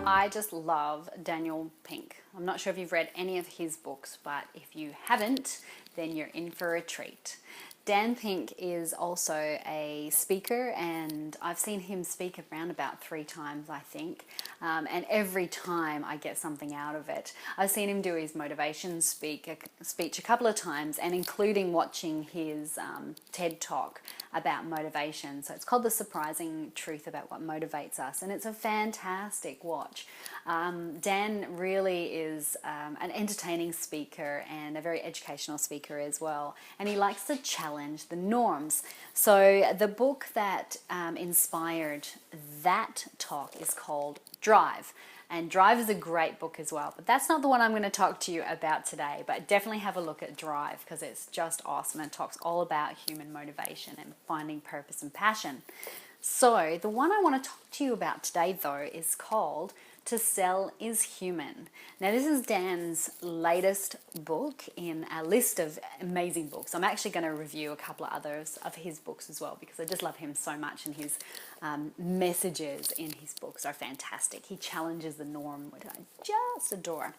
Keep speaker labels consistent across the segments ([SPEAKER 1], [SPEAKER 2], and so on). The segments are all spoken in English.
[SPEAKER 1] I just love Daniel Pink. I'm not sure if you've read any of his books, but if you haven't, then you're in for a treat. Dan Pink is also a speaker, and I've seen him speak around about 3 times, I think, and every time I get something out of it. I've seen him do his motivation speech a couple of times, and including watching his TED Talk about motivation. So it's called The Surprising Truth About What Motivates Us, and it's a fantastic watch. Dan really is an entertaining speaker and a very educational speaker as well, and he likes to challenge the norms. So the book that inspired that talk is called Drive. And Drive is a great book as well, but that's not the one I'm going to talk to you about today. But definitely have a look at Drive, because it's just awesome and talks all about human motivation and finding purpose and passion. So the one I want to talk to you about today, though, is called To Sell is Human. Now, this is Dan's latest book in a list of amazing books. I'm actually going to review a couple of others of his books as well, because I just love him so much, and his messages in his books are fantastic. He challenges the norm, which I just adore.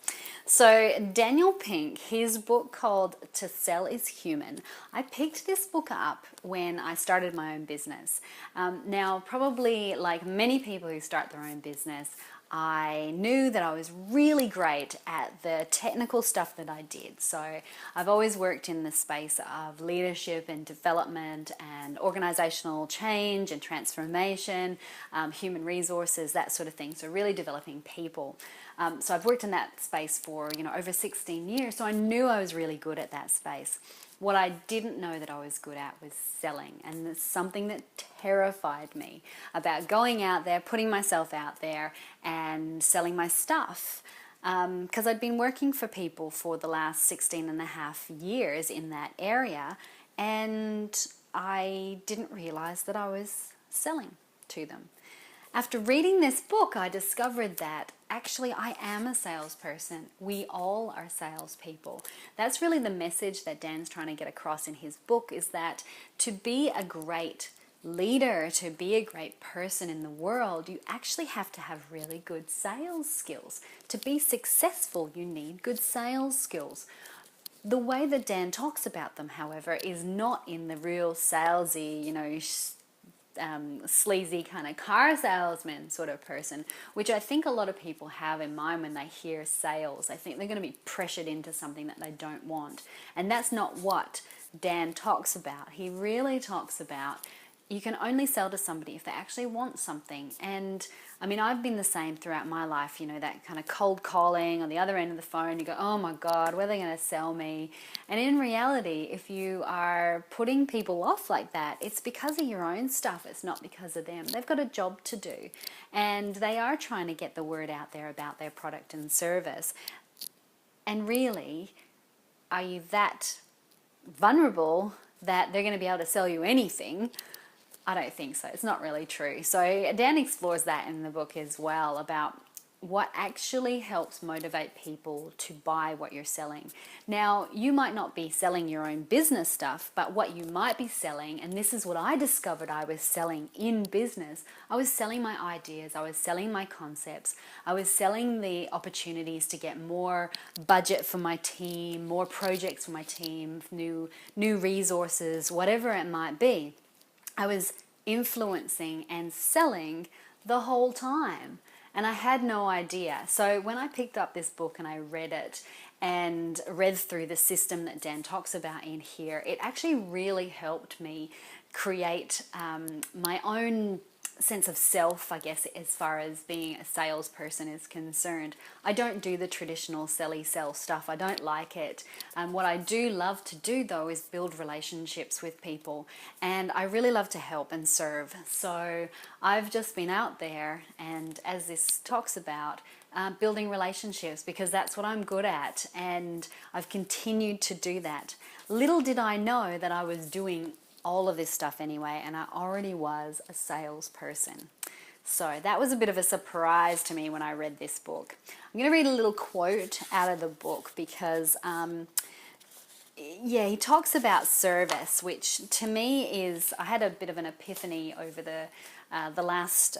[SPEAKER 1] So Daniel Pink, his book called To Sell is Human. I picked this book up when I started my own business. Now, probably like many people who start their own business, I knew that I was really great at the technical stuff that I did. So I've always worked in the space of leadership and development and organizational change and transformation, human resources, that sort of thing. So really developing people. So I've worked in that space for, over 16 years. So I knew I was really good at that space. What I didn't know that I was good at was selling, and it's something that terrified me about going out there, putting myself out there and selling my stuff. Because I'd been working for people for the last 16 and a half years in that area, and I didn't realize that I was selling to them. After reading this book, I discovered that actually I am a salesperson. We all are salespeople. That's really the message that Dan's trying to get across in his book, is that to be a great leader, to be a great person in the world, you actually have to have really good sales skills. To be successful, you need good sales skills. The way that Dan talks about them, however, is not in the real salesy, sleazy kind of car salesman sort of person, which I think a lot of people have in mind when they hear sales. I think they're going to be pressured into something that they don't want. And that's not what Dan talks about. He really talks about you can only sell to somebody if they actually want something. And I mean, I've been the same throughout my life, that kind of cold calling on the other end of the phone. You go, oh my God, what are they going to sell me? And in reality, if you are putting people off like that, it's because of your own stuff. It's not because of them. They've got a job to do, and they are trying to get the word out there about their product and service. And really, are you that vulnerable that they're going to be able to sell you anything? I don't think so. It's not really true. So Dan explores that in the book as well, about what actually helps motivate people to buy what you're selling. Now, you might not be selling your own business stuff, but what you might be selling, and this is what I discovered I was selling in business, I was selling my ideas, I was selling my concepts, I was selling the opportunities to get more budget for my team, more projects for my team, new resources, whatever it might be. I was influencing and selling the whole time, and I had no idea. So when I picked up this book and I read it and read through the system that Dan talks about in here, it actually really helped me create my own sense of self, I guess, as far as being a salesperson is concerned. I don't do the traditional sell stuff. I don't like it. What I do love to do, though, is build relationships with people. And I really love to help and serve. So I've just been out there, and as this talks about, building relationships, because that's what I'm good at. And I've continued to do that. Little did I know that I was doing all of this stuff anyway, and I already was a salesperson. So that was a bit of a surprise to me when I read this book. I'm going to read a little quote out of the book because, he talks about service, which to me is, I had a bit of an epiphany over the last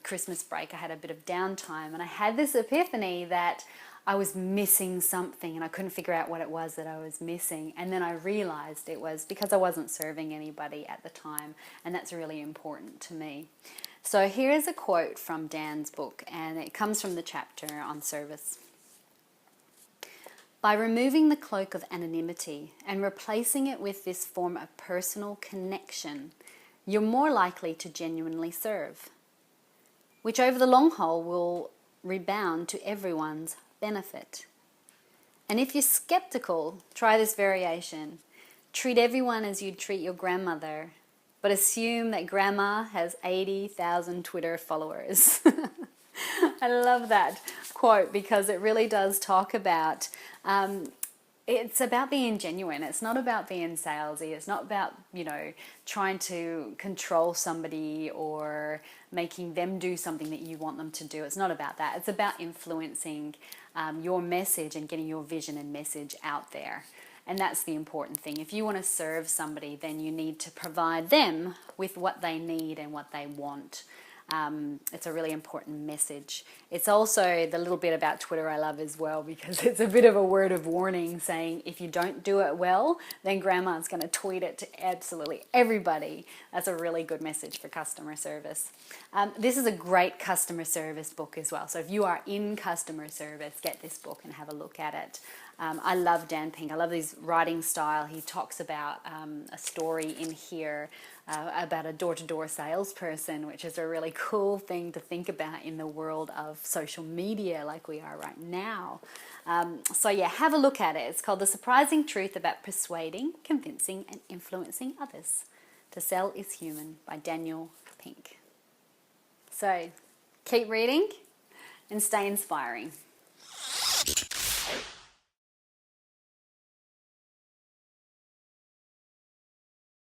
[SPEAKER 1] Christmas break. I had a bit of downtime and I had this epiphany that I was missing something and I couldn't figure out what it was that I was missing. And then I realized it was because I wasn't serving anybody at the time, and that's really important to me. So here is a quote from Dan's book, and it comes from the chapter on service. By removing the cloak of anonymity and replacing it with this form of personal connection, you're more likely to genuinely serve, which over the long haul will rebound to everyone's benefit. And if you're skeptical, try this variation. Treat everyone as you'd treat your grandmother, but assume that grandma has 80,000 Twitter followers. I love that quote because it really does talk about, it's about being genuine. It's not about being salesy. It's not about, trying to control somebody or making them do something that you want them to do. It's not about that. It's about influencing your message and getting your vision and message out there. And that's the important thing. If you want to serve somebody, then you need to provide them with what they need and what they want. It's a really important message. It's also the little bit about Twitter I love as well, because it's a bit of a word of warning saying if you don't do it well, then grandma's going to tweet it to absolutely everybody. That's a really good message for customer service. This is a great customer service book as well. So if you are in customer service, get this book and have a look at it. I love Dan Pink. I love his writing style. He talks about a story in here about a door-to-door salesperson, which is a really cool thing to think about in the world of social media like we are right now. Have a look at it. It's called The Surprising Truth About Persuading, Convincing and Influencing Others. To Sell is Human by Daniel Pink. So keep reading and stay inspiring.